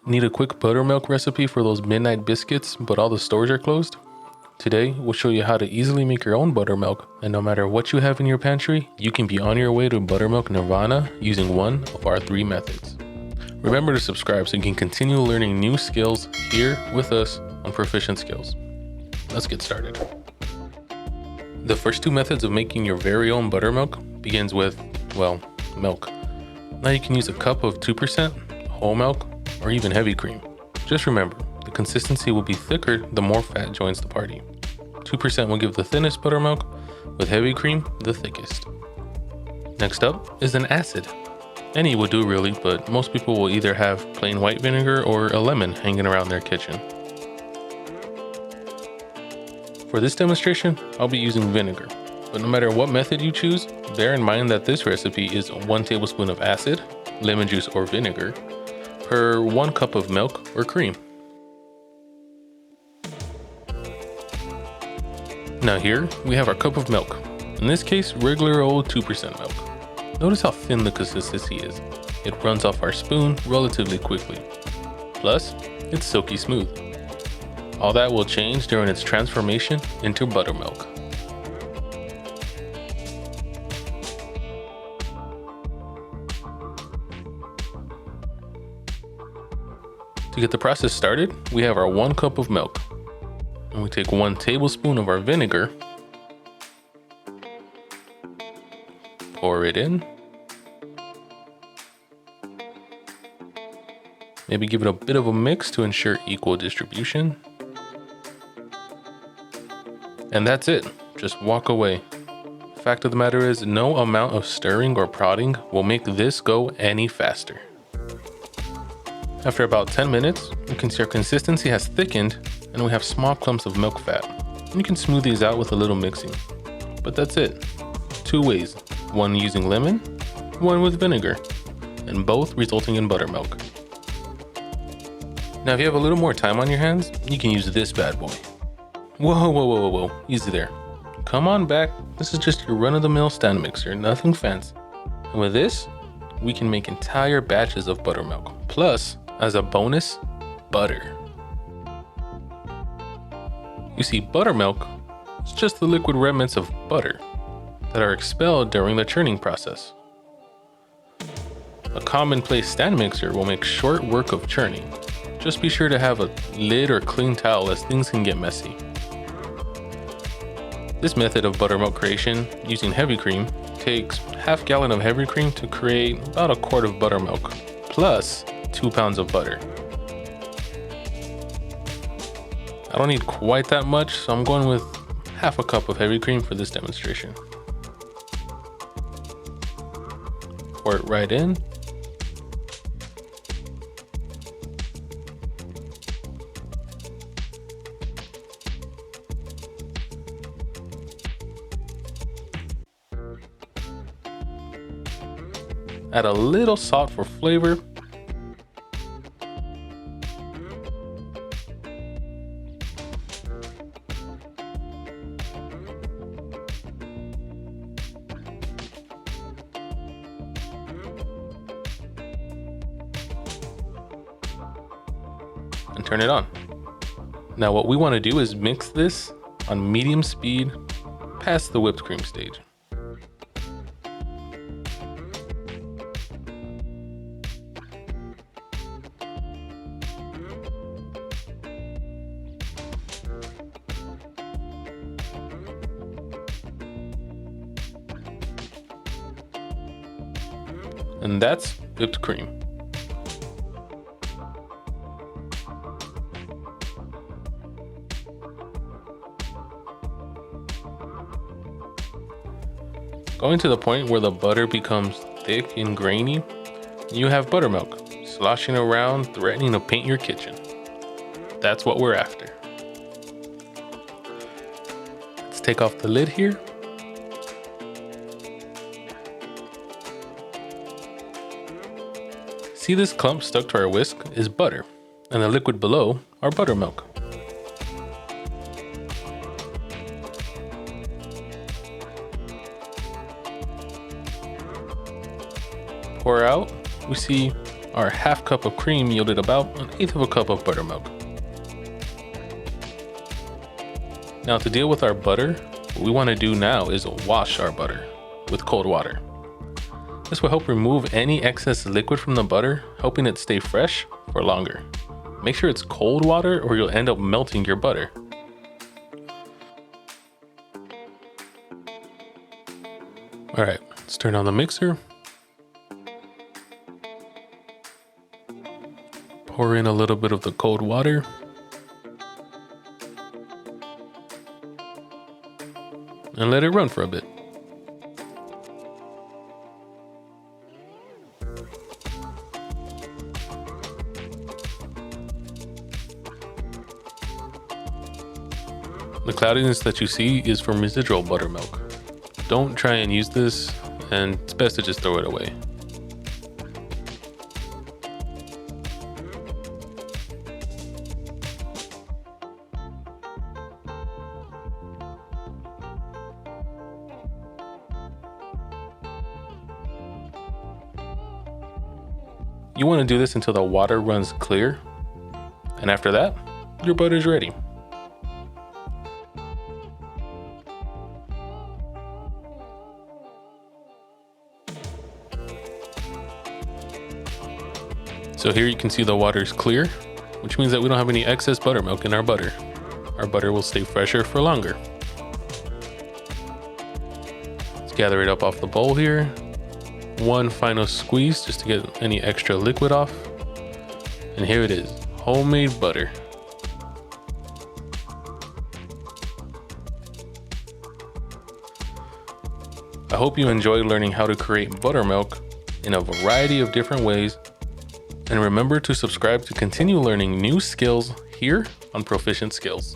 Need a quick buttermilk recipe for those midnight biscuits, but all the stores are closed? Today, we'll show you how to easily make your own buttermilk, and no matter what you have in your pantry, you can be on your way to buttermilk nirvana using one of our 3 methods. Remember to subscribe so you can continue learning new skills here with us on Proficient Skills. Let's get started. The first 2 methods of making your very own buttermilk begins with, well, milk. Now you can use a cup of 2%, whole milk, or even heavy cream. Just remember, the consistency will be thicker the more fat joins the party. 2% will give the thinnest buttermilk, with heavy cream the thickest. Next up is an acid. Any will do really, but most people will either have plain white vinegar or a lemon hanging around their kitchen. For this demonstration, I'll be using vinegar, but no matter what method you choose, bear in mind that this recipe is 1 tablespoon of acid, lemon juice or vinegar, per 1 cup of milk or cream. Now here, we have our cup of milk. In this case, regular old 2% milk. Notice how thin the consistency is. It runs off our spoon relatively quickly. Plus, it's silky smooth. All that will change during its transformation into buttermilk. To get the process started, we have our 1 cup of milk. And we take 1 tablespoon of our vinegar, pour it in, maybe give it a bit of a mix to ensure equal distribution. And that's it, just walk away. Fact of the matter is, no amount of stirring or prodding will make this go any faster. After about 10 minutes, you can see our consistency has thickened and we have small clumps of milk fat. You can smooth these out with a little mixing. But that's it. 2 ways, one using lemon, one with vinegar, and both resulting in buttermilk. Now if you have a little more time on your hands, you can use this bad boy. Whoa, easy there. Come on back, this is just your run-of-the-mill stand mixer, nothing fancy. And with this, we can make entire batches of buttermilk. Plus, as a bonus, butter. You see, buttermilk is just the liquid remnants of butter that are expelled during the churning process. A commonplace stand mixer will make short work of churning. Just be sure to have a lid or clean towel as things can get messy. This method of buttermilk creation using heavy cream takes half gallon of heavy cream to create about 1 quart of buttermilk, plus 2 pounds of butter. I don't need quite that much, so I'm going with half a cup of heavy cream for this demonstration. Pour it right in. Add a little salt for flavor. And turn it on. Now what we want to do is mix this on medium speed past the whipped cream stage. And that's whipped cream. Going to the point where the butter becomes thick and grainy, you have buttermilk sloshing around, threatening to paint your kitchen. That's what we're after. Let's take off the lid here. See, this clump stuck to our whisk is butter, and the liquid below are buttermilk. Pour out, we see Our half cup of cream yielded about 1/8 of a cup of buttermilk. Now to deal with our butter, what we want to do now is wash our butter with cold water. This will help remove any excess liquid from the butter, helping it stay fresh for longer. Make sure it's cold water or you'll end up melting your butter. All right, let's turn on the mixer. Pour in a little bit of the cold water. And let it run for a bit. The cloudiness that you see is from residual buttermilk. Don't try and use this, and it's best to just throw it away. You want to do this until the water runs clear, and after that, your butter is ready. So here you can see the water is clear, which means that we don't have any excess buttermilk in our butter. Our butter will stay fresher for longer. Let's gather it up off the bowl here. One final squeeze just to get any extra liquid off. And here it is, homemade butter. I hope you enjoy learning how to create buttermilk in a variety of different ways. And remember to subscribe to continue learning new skills here on Proficient Skills.